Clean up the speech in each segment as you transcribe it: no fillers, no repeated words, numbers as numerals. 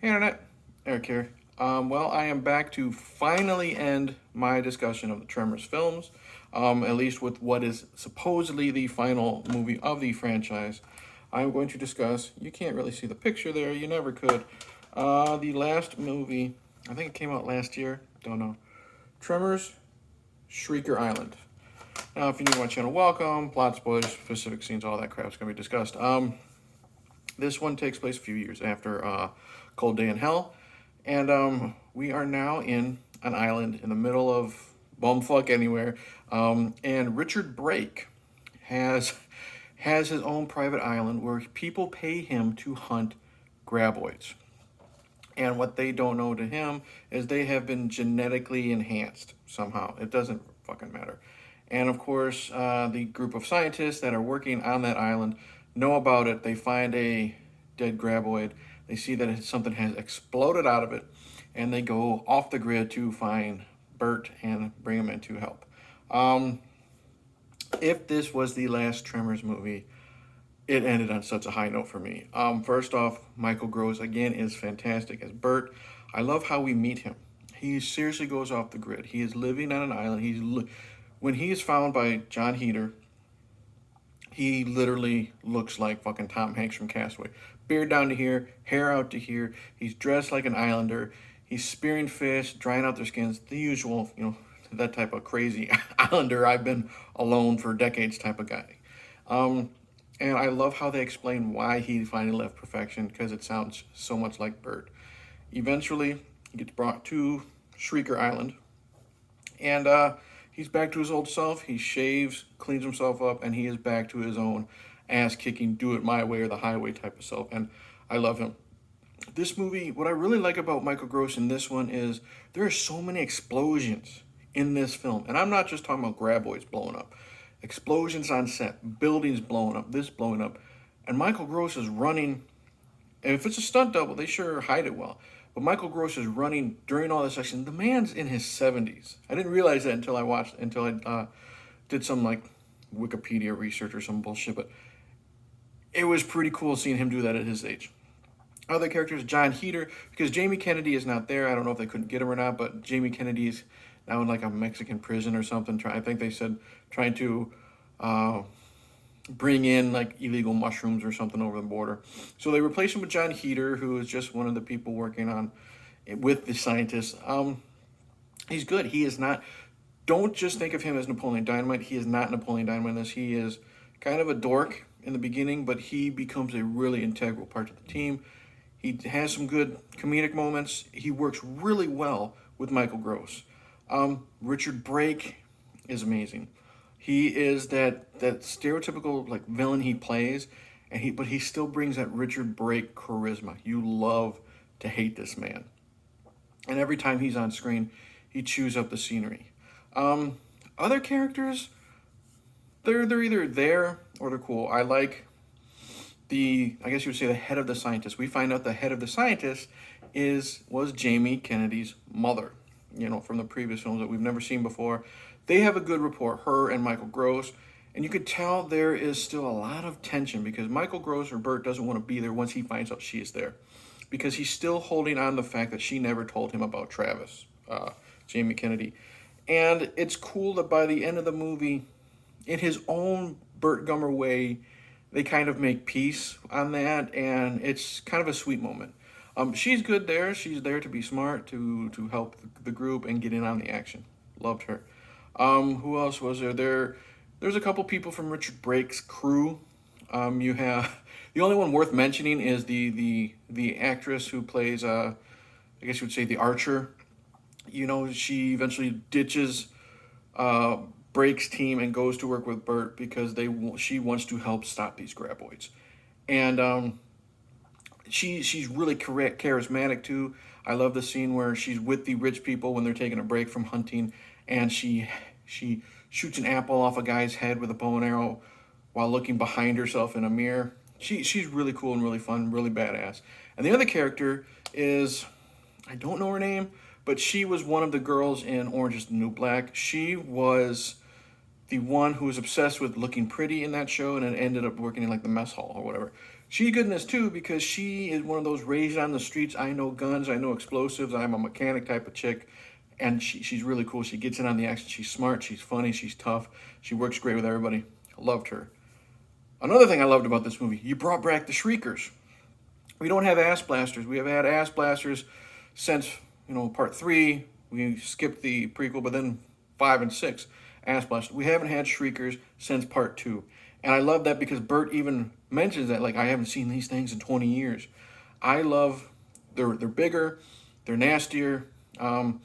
Hey Internet, Eric here. Well, I am back to finally end my discussion of the Tremors films, at least with what is supposedly the final movie of the franchise. I'm going to discuss, you can't really see the picture there, you never could, the last movie, I think it came out last year, don't know. Tremors, Shrieker Island. Now, if you're new to my channel, welcome. Plot spoilers, specific scenes, all that crap's going to be discussed. This one takes place a few years after Cold Day in Hell. And we are now in an island in the middle of bumfuck anywhere. And Richard Brake has has his own private island where people pay him to hunt graboids. And what they don't know to him is they have been genetically enhanced somehow. It doesn't fucking matter. And of course, the group of scientists that are working on that island know about it. They find a dead graboid. They see that something has exploded out of it, and they go off the grid to find Bert and bring him in to help. If this was the last Tremors movie, it ended on such a high note for me. First off, Michael Gross again is fantastic as Bert. I love how we meet him. He seriously goes off the grid. He is living on an island. When he is found by John Heater, he literally looks like fucking Tom Hanks from Castaway. Beard down to here, hair out to here. He's dressed like an islander. He's spearing fish, drying out their skins. The usual, that type of crazy islander. I've been alone for decades type of guy. And I love how they explain why he finally left Perfection because it sounds so much like Bert. Eventually, he gets brought to Shrieker Island, and he's back to his old self. He shaves, cleans himself up, and he is back to his own ass kicking, do it my way or the highway type of self. And I love him. This movie, what I really like about Michael Gross in this one is there are so many explosions in this film. And I'm not just talking about graboids blowing up. Explosions on set, buildings blowing up, this blowing up. And Michael Gross is running. And if it's a stunt double, they sure hide it well. But Michael Gross is running during all this action. The man's in his 70s. I didn't realize that until I did some like Wikipedia research or some bullshit. But it was pretty cool seeing him do that at his age. Other characters, John Heater, because Jamie Kennedy is not there. I don't know if they couldn't get him or not, but Jamie Kennedy is now in like a Mexican prison or something. I think they said trying to bring in like illegal mushrooms or something over the border. So they replaced him with John Heater, who is just one of the people working on with the scientists. He's good. He is not. Don't just think of him as Napoleon Dynamite. He is not Napoleon Dynamite in this. He is kind of a dork in the beginning, but he becomes a really integral part of the team. He has some good comedic moments. He works really well with Michael Gross. Richard Brake is amazing. He is that stereotypical like villain he plays, but he still brings that Richard Brake charisma. You love to hate this man, and every time he's on screen, he chews up the scenery. Other characters, they're either there or they're cool. I like I guess you would say the head of the scientist. We find out the head of the scientist was Jamie Kennedy's mother, from the previous films that we've never seen before. They have a good rapport, her and Michael Gross, and you could tell there is still a lot of tension because Michael Gross or Bert doesn't want to be there once he finds out she is there, because he's still holding on to the fact that she never told him about Travis, Jamie Kennedy. And it's cool that by the end of the movie, in his own Burt Gummer way, they kind of make peace on that, and it's kind of a sweet moment. She's good there. She's there to be smart, to help the group and get in on the action. Loved her. Who else was there? There's a couple people from Richard Brake's crew. You have the only one worth mentioning is the actress who plays I guess you would say the Archer. She eventually ditches Brake's team and goes to work with Bert because she wants to help stop these graboids, and she's really charismatic too. I love the scene where she's with the rich people when they're taking a break from hunting, and she shoots an apple off a guy's head with a bow and arrow while looking behind herself in a mirror. She's really cool and really fun, really badass. And the other character is, I don't know her name, but she was one of the girls in Orange is the New Black. She was the one who was obsessed with looking pretty in that show, and it ended up working in like the mess hall or whatever. She's good in this too because she is one of those raised on the streets. I know guns, I know explosives. I'm a mechanic type of chick, and she's really cool. She gets in on the action. She's smart. She's funny. She's tough. She works great with everybody. I loved her. Another thing I loved about this movie, you brought back the Shriekers. We don't have ass blasters. We have had ass blasters since part three. We skipped the prequel, but then 5 and 6 ass blasters. We haven't had Shriekers since part 2. And I love that because Bert even mentions that, like, I haven't seen these things in 20 years. I love, they're bigger, they're nastier, and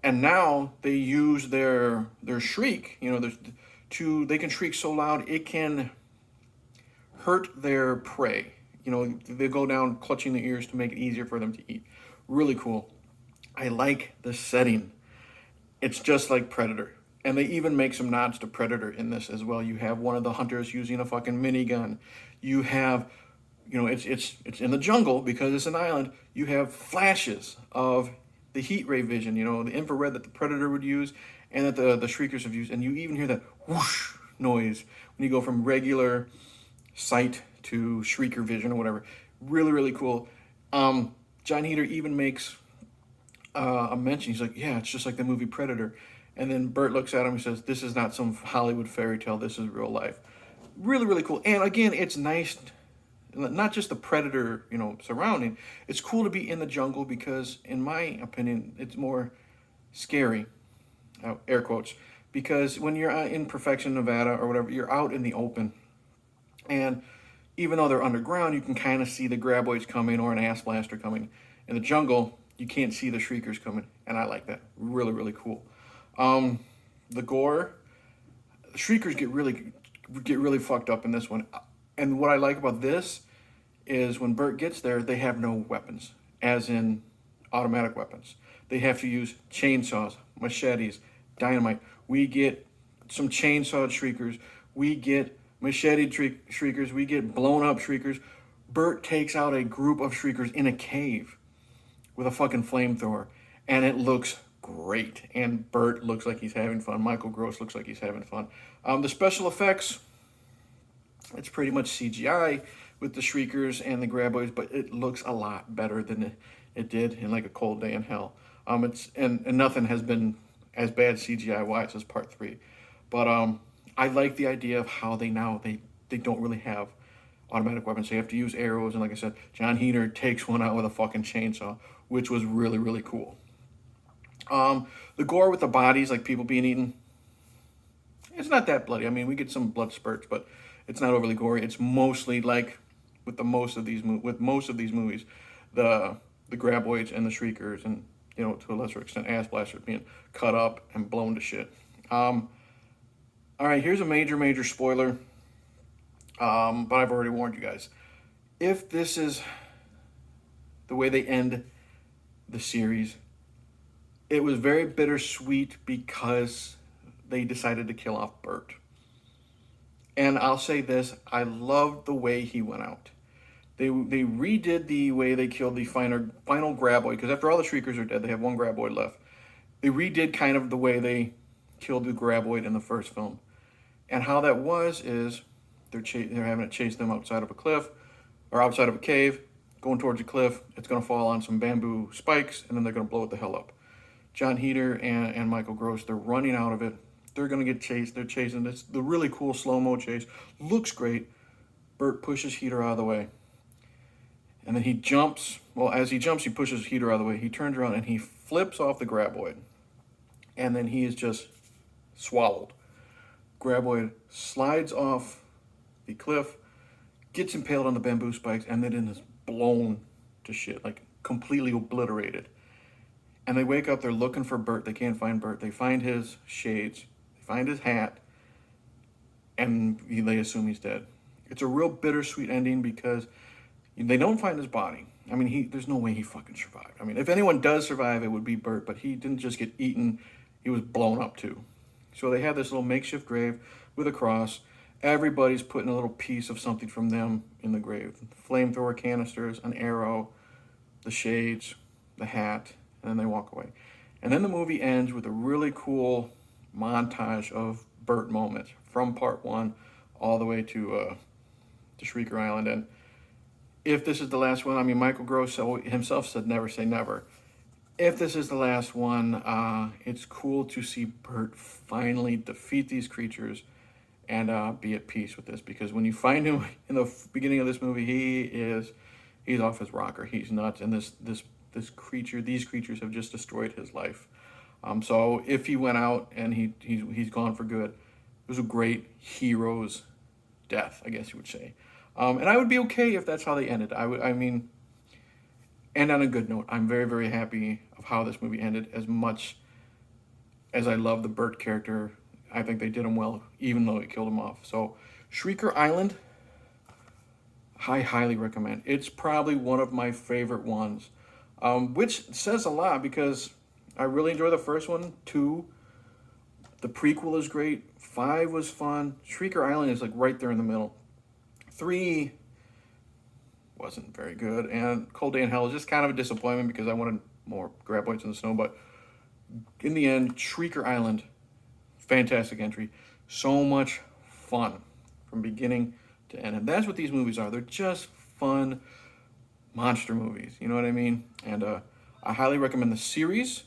now they use their shriek, they can shriek so loud it can hurt their prey. They go down clutching the ears to make it easier for them to eat. Really cool. I like the setting. It's just like Predator. And they even make some nods to Predator in this as well. You have one of the hunters using a fucking minigun. You have, it's in the jungle because it's an island. You have flashes of the heat ray vision, the infrared that the Predator would use and that the Shriekers have used. And you even hear that whoosh noise when you go from regular sight to Shrieker vision or whatever. Really, really cool. John Heder even makes a mention. He's like, yeah, it's just like the movie Predator. And then Bert looks at him and says, this is not some Hollywood fairy tale. This is real life. Really, really cool. And again, it's nice, not just the Predator, surrounding. It's cool to be in the jungle because, in my opinion, it's more scary, air quotes, because when you're in Perfection, Nevada or whatever, you're out in the open. And even though they're underground, you can kind of see the Graboids coming or an ass blaster coming. In the jungle, you can't see the Shriekers coming. And I like that. Really, really cool. The Gore, the Shriekers get really fucked up in this one. And what I like about this is when Bert gets there, they have no weapons, as in automatic weapons. They have to use chainsaws, machetes, dynamite. We get some chainsawed Shriekers. We get machete Shriekers. We get blown up Shriekers. Bert takes out a group of Shriekers in a cave with a fucking flamethrower, and it looks great. And Bert looks like he's having fun. Michael Gross looks like he's having fun. The special effects, it's pretty much CGI with the Shriekers and the Graboids, but it looks a lot better than it did in like A Cold Day in Hell. And nothing has been as bad CGI wise as part 3. But I like the idea of how they don't really have automatic weapons. They have to use arrows, and like I said, John Heder takes one out with a fucking chainsaw, which was really, really cool. The gore with the bodies, like people being eaten, it's not that bloody. I mean, we get some blood spurts, but it's not overly gory. It's mostly like with most of these movies, the Graboids and the Shriekers, and to a lesser extent, ass blasters being cut up and blown to shit. All right, here's a major spoiler, but I've already warned you guys. If this is the way they end the series, it was very bittersweet because they decided to kill off Bert. And I'll say this, I loved the way he went out. They redid the way they killed the final Graboid, because after all the Shriekers are dead, they have one Graboid left. They redid kind of the way they killed the Graboid in the first film. And how that was is they're having it chase them outside of a cliff, or outside of a cave, going towards a cliff. It's going to fall on some bamboo spikes, and then they're going to blow it the hell up. John Heder and Michael Gross, they're running out of it. They're going to get chased. They're chasing. It's the really cool slow-mo chase. Looks great. Bert pushes Heder out of the way. And then he jumps. Well, as he jumps, he pushes Heder out of the way. He turns around and he flips off the Graboid. And then he is just swallowed. Graboid slides off the cliff, gets impaled on the bamboo spikes, and then is blown to shit, like completely obliterated. And they wake up, they're looking for Bert. They can't find Bert. They find his shades, they find his hat, and they assume he's dead. It's a real bittersweet ending because they don't find his body. I mean, there's no way he fucking survived. I mean, if anyone does survive, it would be Bert, but he didn't just get eaten, he was blown up too. So they have this little makeshift grave with a cross. Everybody's putting a little piece of something from them in the grave. Flamethrower canisters, an arrow, the shades, the hat, and then they walk away. And then the movie ends with a really cool montage of Bert moments from part 1 all the way to Shrieker Island. And if this is the last one, I mean, Michael Gross himself said never say never. If this is the last one, it's cool to see Bert finally defeat these creatures and be at peace with this. Because when you find him in the beginning of this movie, he's off his rocker. He's nuts, and these creatures have just destroyed his life. So if he went out and he's gone for good, it was a great hero's death, I guess you would say. And I would be okay if that's how they ended. I mean, and on a good note, I'm very, very happy of how this movie ended. As much as I love the Burt character, I think they did him well, even though it killed him off. So, Shrieker Island, I highly recommend. It's probably one of my favorite ones, which says a lot because I really enjoy the first one. 2, the prequel is great. 5 was fun. Shrieker Island is like right there in the middle. 3 wasn't very good, and Cold Day in Hell is just kind of a disappointment because I wanted more Graboids in the snow. But in the end, Shrieker Island, fantastic entry. So much fun from beginning to end, and that's what these movies are. They're just fun monster movies. You know what I mean? And I highly recommend the series.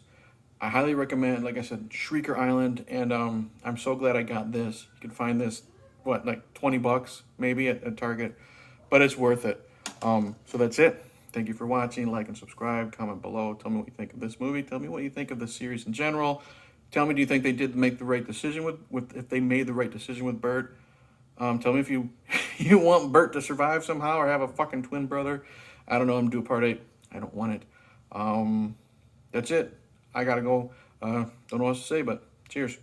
I highly recommend, like I said, Shrieker Island, and I'm so glad I got this. You can find this, what, like $20 maybe at Target, but it's worth it. So that's it. Thank you for watching. Like and subscribe. Comment below. Tell me what you think of this movie. Tell me what you think of the series in general. Tell me, do you think they did make the right decision with if they made the right decision with Bert? Tell me if you you want Bert to survive somehow or have a fucking twin brother. I don't know. I'm due part 8. I don't want it. That's it. I gotta go. Don't know what else to say, but cheers.